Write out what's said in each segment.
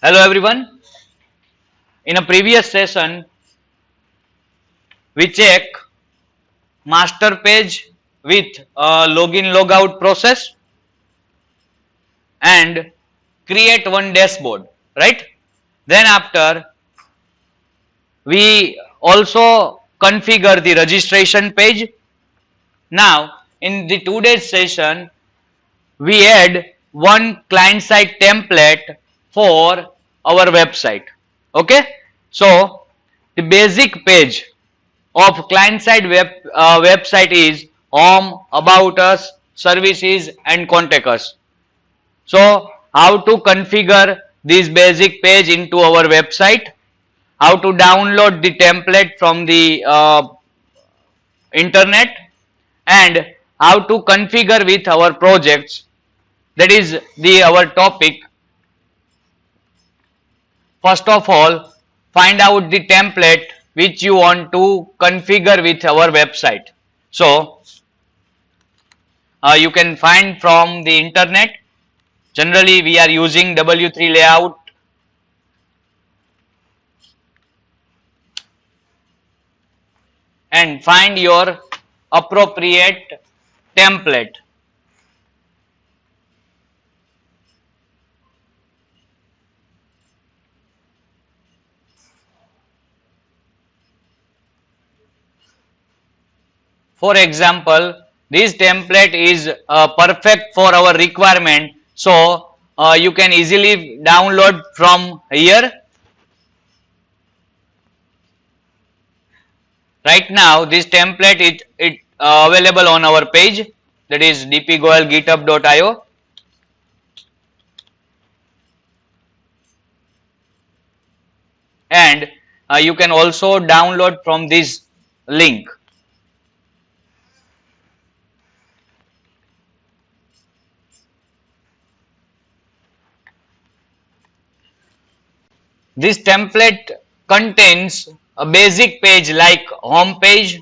Hello everyone. In a previous session, we check master page with login logout process and create one dashboard, right? Then after we also configure the registration page. Now in the today's session, we add one client side template for our website. Okay, so the basic page of client side website is home, about us, services and contact us. So how to configure this basic page into our website, how to download the template from the internet, and how to configure with our projects. That is the our topic. First of all, find out the template which you want to configure with our website. So you can find from the internet. Generally we are using W3 layout, and find your appropriate template. For example, this template is perfect for our requirement, so you can easily download from here. Right now this template is available on our page, that is dpgoelgithub.io, and you can also download from this link. This template contains a basic page like home page,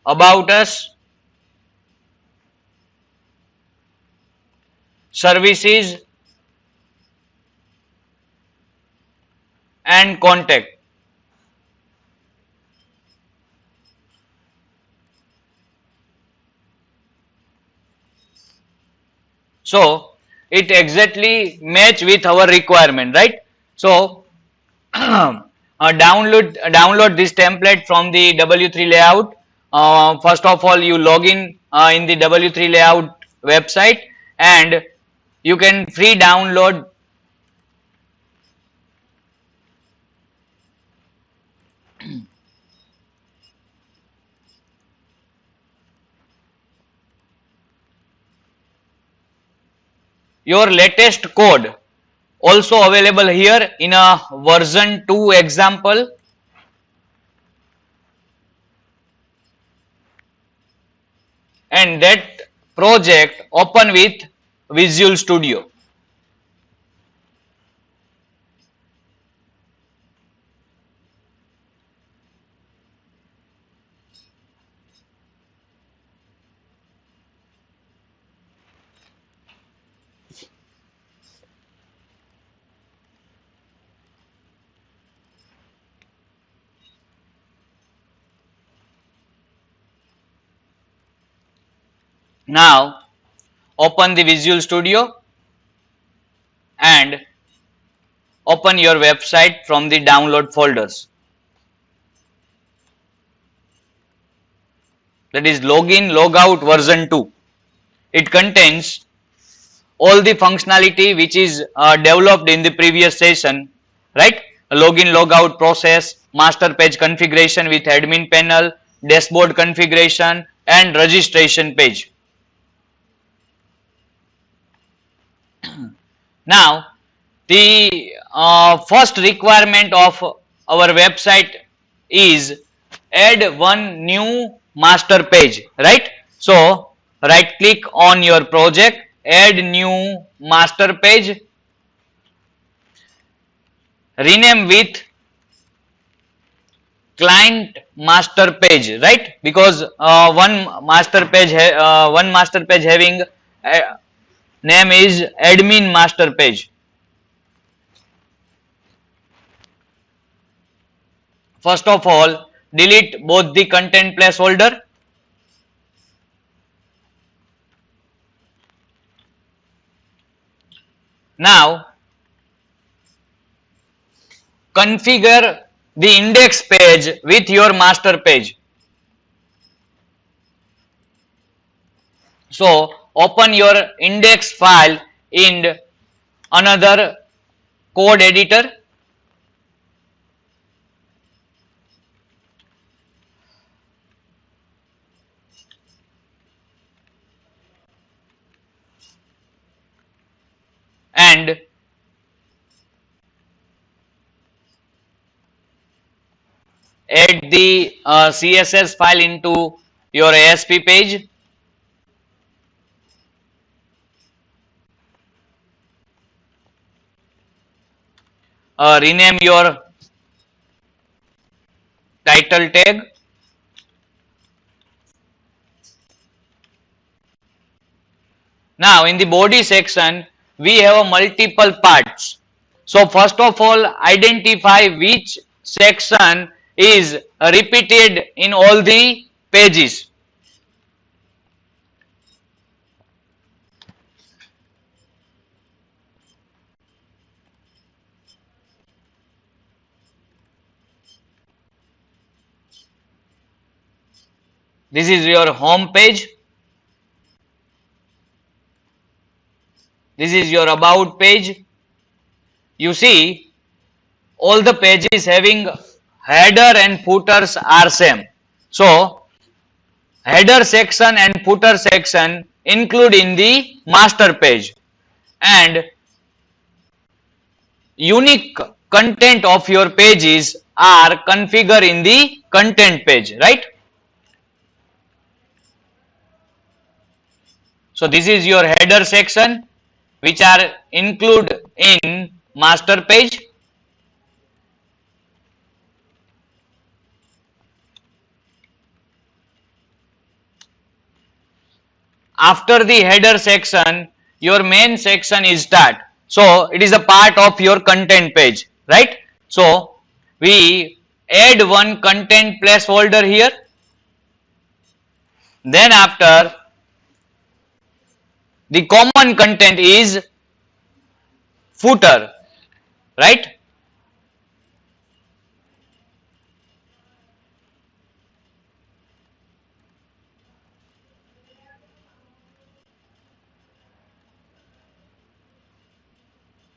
about us, services and contact. So it exactly match with our requirement, right? So download this template from the W3 layout. First of all, you log in the W3 layout website, and you can free download your latest code, also available here in a version 2 example. And that project open with Visual Studio. Now open the Visual Studio and open your website from the download folders. That is login logout version 2. It contains all the functionality which is developed in the previous session, right? Login logout process, master page configuration with admin panel, dashboard configuration and registration page. Now the first requirement of our website is add one new master page, right? So right click on your project, add new master page, rename with client master page, right? Because one master page having name is admin master page. First of all, delete both the content placeholder. Now, configure the index page with your master page. So, open your index file in another code editor. And add the CSS file into your ASP page. Rename your title tag. Now in the body section we have multiple parts. So first of all, identify which section is repeated in all the pages. This is your home page. This is your about page. You see, all the pages having header and footers are same. So, header section and footer section include in the master page, and unique content of your pages are configured in the content page, right? So this is your header section which are include in master page. After the header section, your main section is start. So it is a part of your content page, right? So we add one content placeholder here. Then after, the common content is footer, right?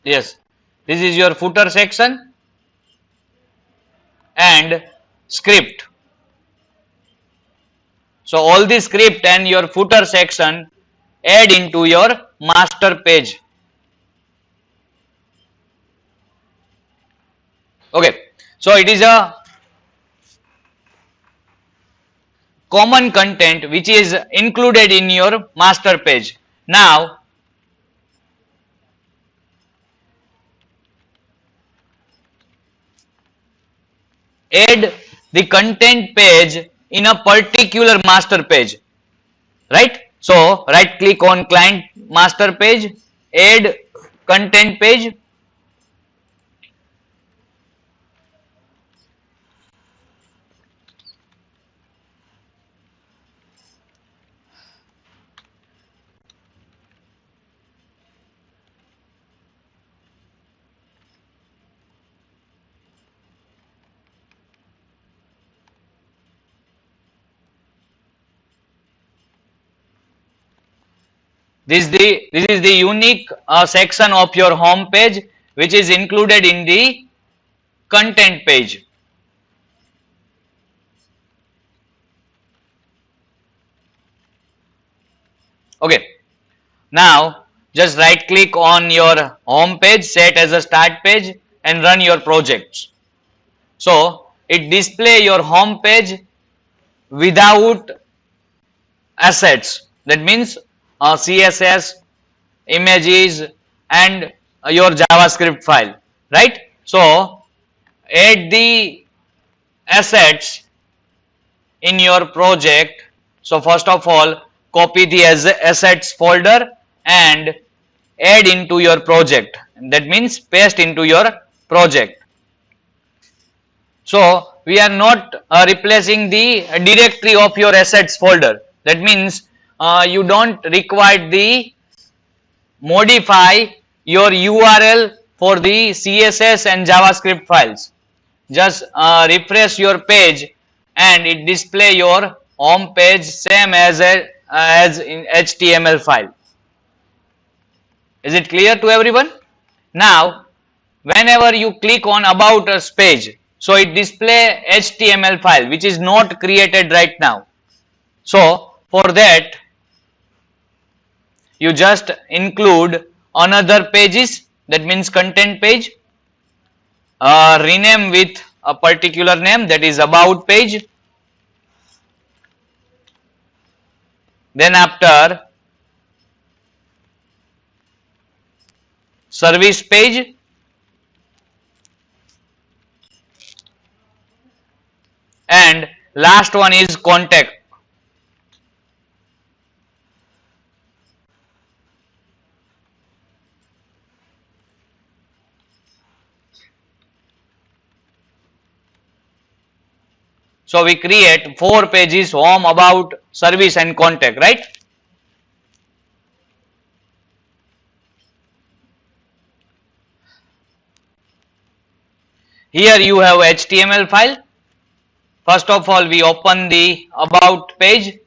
Yes, this is your footer section and script. So all the script and your footer section add into your master page. Okay, so it is a common content which is included in your master page. Now add the content page in a particular master page, right? So right click on client master page, add content page. This is the unique section of your home page which is included in the content page. Okay, now just right click on your home page, set as a start page and run your projects. So it display your home page without assets, that means CSS, images and your JavaScript file, right? So add the assets in your project. So first of all, copy the assets folder and add into your project. That means paste into your project. So we are not replacing the directory of your assets folder. That means you don't require the modify your URL for the CSS and JavaScript files. Just refresh your page and it display your home page same as in HTML file. Is it clear to everyone? Now whenever you click on about us page, so it display HTML file which is not created right now. So for that you just include another pages, that means content page, rename with a particular name, that is about page. Then after service page, and last one is contact. So we create 4 pages: home, about, service and contact, right? Here you have HTML file. First of all we open the about page,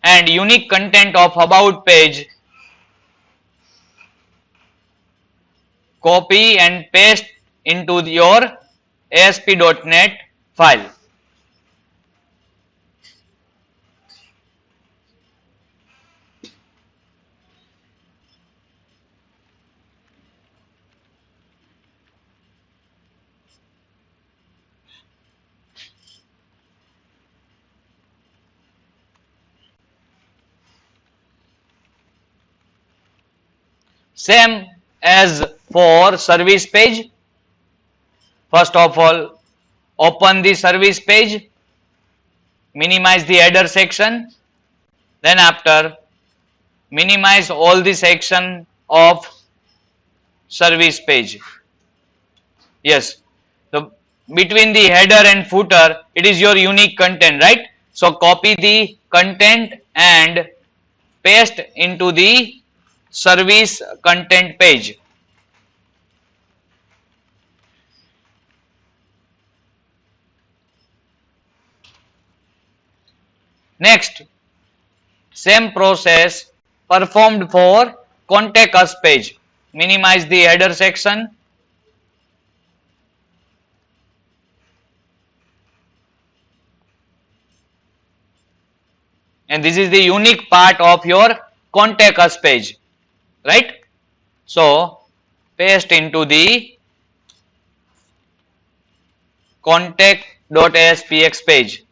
and unique content of about page copy and paste into your ASP.NET file. Same as for service page. First of all open the service page, minimize the header section, then after minimize all the section of service page. Yes, so between the header and footer it is your unique content, right? So copy the content and paste into the service content page. Next, same process performed for contact us page. Minimize the header section, and this is the unique part of your contact us page, right? So paste into the contact.aspx page.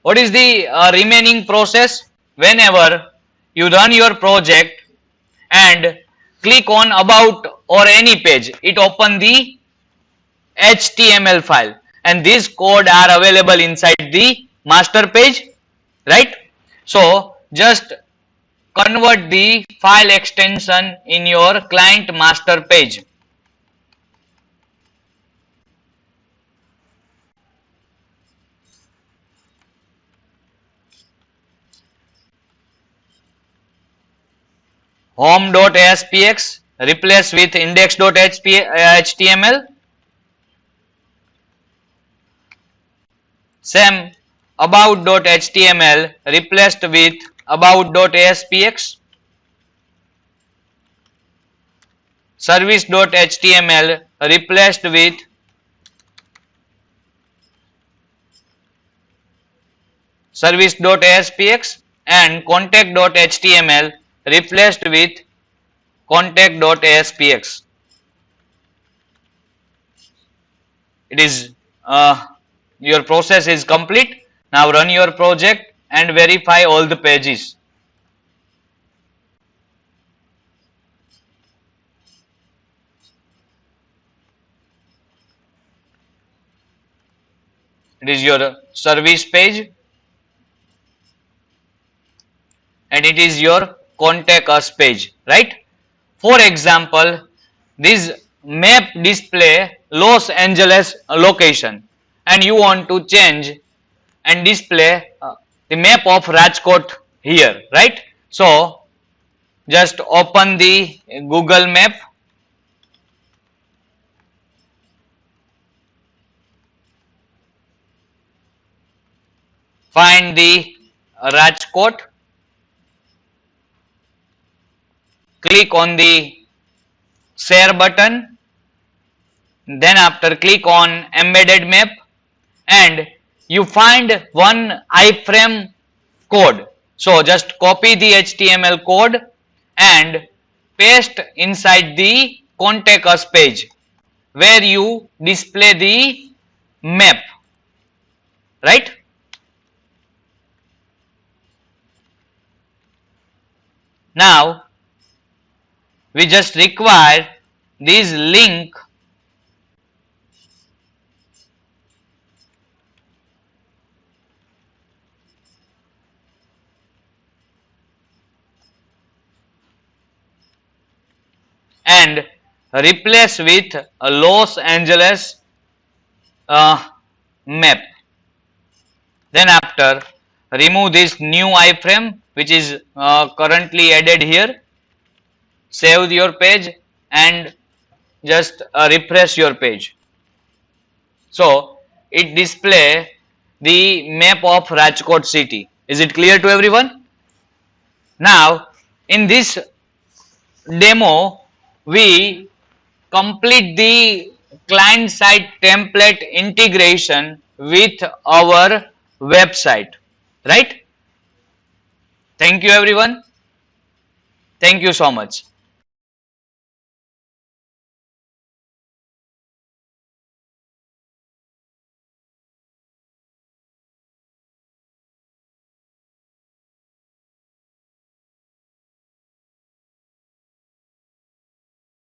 What is the remaining process? Whenever you run your project and click on about or any page, it open the HTML file, and these code are available inside the master page, right? So just convert the file extension in your client master page. Home.aspx replace with index.html. Same about.html replaced with about.aspx. Service.html replaced with service.aspx, and contact.html replaced with contact.aspx. It is your process is complete. Now run your project and verify all the pages. It is your service page. and it is your contact us page, right? For example, this map display Los Angeles location and you want to change and display the map of Rajkot here, right? So just open the Google map, find the Rajkot, click on the share button, then after click on embedded map and you find one iframe code. So just copy the HTML code and paste inside the contact us page where you display the map, right? Now we just require this link and replace with a Los Angeles map. Then after remove this new iframe which is currently added here, save your page and just refresh your page. So it display the map of Rajkot city. Is it clear to everyone? Now in this demo we complete the client side template integration with our website, right? Thank you everyone. Thank you so much.